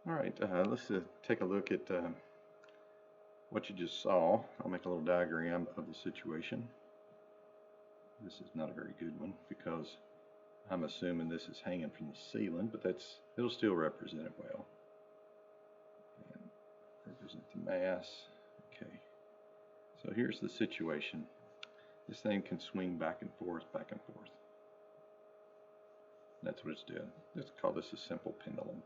All right, let's take a look at what you just saw. I'll make a little diagram of the situation. This is not a very good one because I'm assuming this is hanging from the ceiling, but it'll still represent it well. And represent the mass. Okay, so here's the situation. This thing can swing back and forth, back and forth. That's what it's doing. Let's call this a simple pendulum.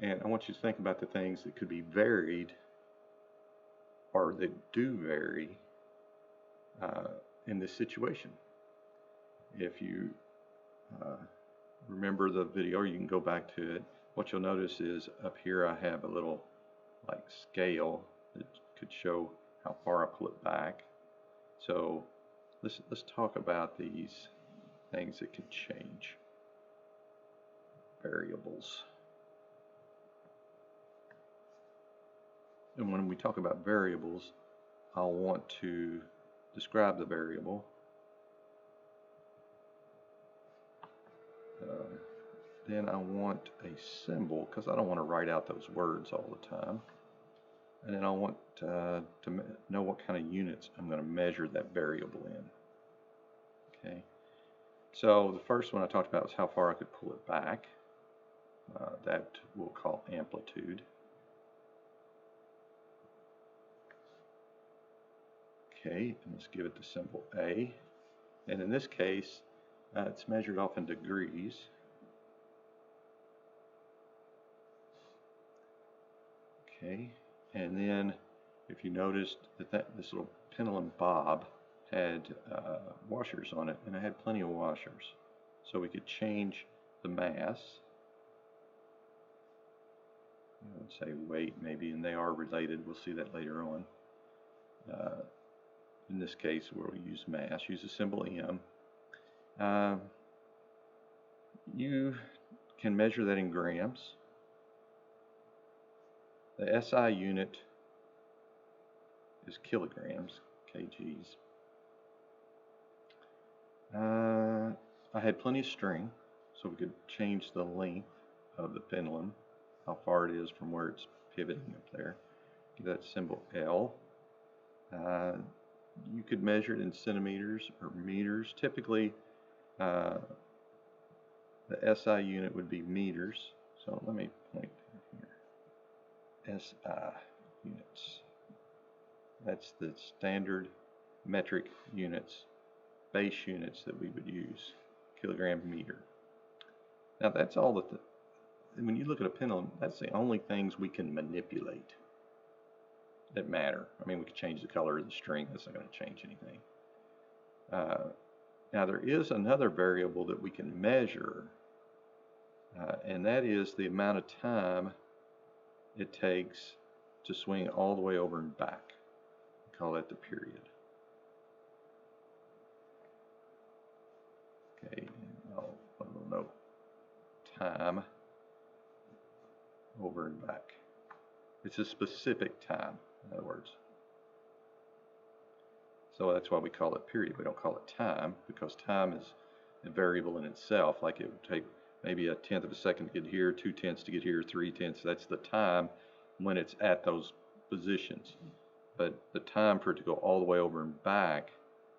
And I want you to think about the things that could be varied or that do vary in this situation. If you remember the video, or you can go back to it, what you'll notice is up here I have a little like scale that could show how far I pull it back. So let's talk about these things that can change. Variables. And when we talk about variables, I'll want to describe the variable. Then I want a symbol because I don't want to write out those words all the time. And then I want to know what kind of units I'm going to measure that variable in. Okay. So the first one I talked about was how far I could pull it back. That we'll call amplitude. Okay, and let's give it the symbol A. And in this case, it's measured off in degrees. Okay, and then if you noticed that this little pendulum bob had washers on it, and it had plenty of washers. So we could change the mass. I would say weight maybe, and they are related. We'll see that later on. In this case, we'll use mass, use the symbol M. You can measure that in grams. The SI unit is kilograms, kgs. I had plenty of string, so we could change the length of the pendulum, how far it is from where it's pivoting up there. Give that symbol L. You could measure it in centimeters or meters. Typically, the SI unit would be meters. So let me point here. SI units. That's the standard metric units, base units that we would use, kilogram meter. Now that's all that when you look at a pendulum, that's the only things we can manipulate that matter. I mean, we could change the color of the string. That's not going to change anything. Now there is another variable that we can measure, and that is the amount of time it takes to swing all the way over and back. We call that the period. Okay, I'll put a little note. Time over and back. It's a specific time, in other words. So that's why we call it period. We don't call it time because time is a variable in itself. Like it would take maybe a tenth of a second to get here, 2/10 to get here, 3/10. That's the time when it's at those positions. But the time for it to go all the way over and back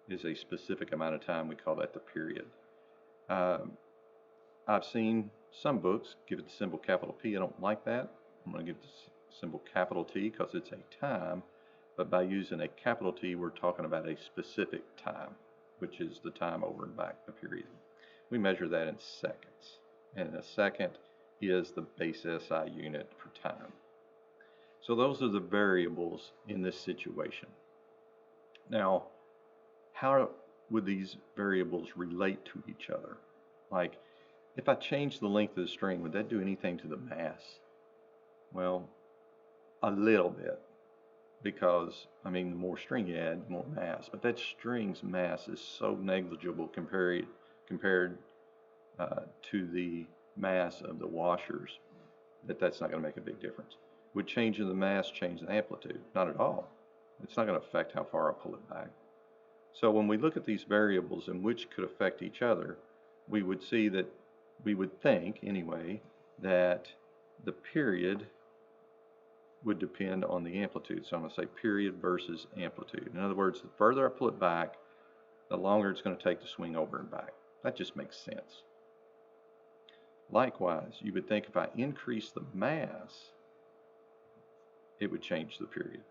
is a specific amount of time. We call that the period. I've seen some books give it the symbol capital P. I don't like that. I'm going to give the symbol capital T because it's a time. But by using a capital T, we're talking about a specific time, which is the time over and back, the period. We measure that in seconds. And a second is the base SI unit for time. So those are the variables in this situation. Now, how would these variables relate to each other? Like, if I change the length of the string, would that do anything to the mass? Well, a little bit. Because, I mean, the more string you add, the more mass. But that string's mass is so negligible compared to the mass of the washers that's not going to make a big difference. Would changing the mass change the amplitude? Not at all. It's not going to affect how far I pull it back. So when we look at these variables and which could affect each other, we would see that, we would think anyway, that the period would depend on the amplitude. So I'm going to say period versus amplitude. In other words, the further I pull it back, the longer it's going to take to swing over and back. That just makes sense. Likewise, you would think if I increase the mass, it would change the period.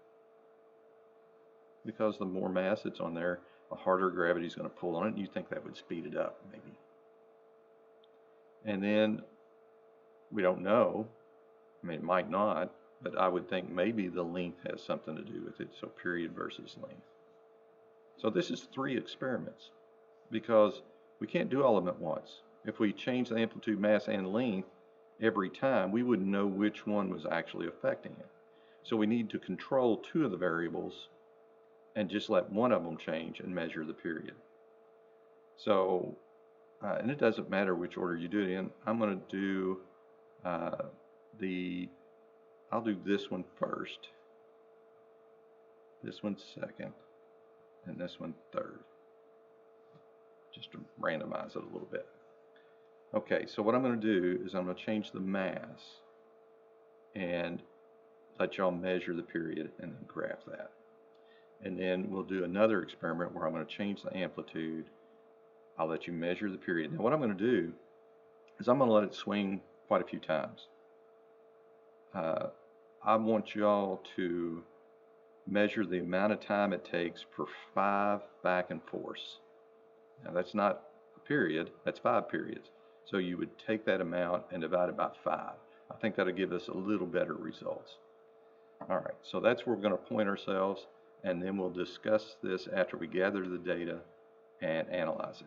Because the more mass that's on there, the harder gravity is going to pull on it, and you think that would speed it up, maybe. And then, we don't know, I mean, it might not, but I would think maybe the length has something to do with it, so period versus length. So this is 3 experiments, because we can't do all of them at once. If we change the amplitude, mass, and length every time, we wouldn't know which one was actually affecting it. So we need to control 2 of the variables and just let one of them change and measure the period. So, and it doesn't matter which order you do it in. I'm going to do I'll do this one first, this one second, and this one third, just to randomize it a little bit. Okay, so what I'm going to do is I'm going to change the mass and let y'all measure the period and then graph that. And then we'll do another experiment where I'm going to change the amplitude. I'll let you measure the period. Now what I'm going to do is I'm going to let it swing quite a few times. I want y'all to measure the amount of time it takes per 5 back and forths. Now that's not a period, that's 5 periods. So you would take that amount and divide it by 5. I think that'll give us a little better results. All right, so that's where we're going to point ourselves, and then we'll discuss this after we gather the data and analyze it.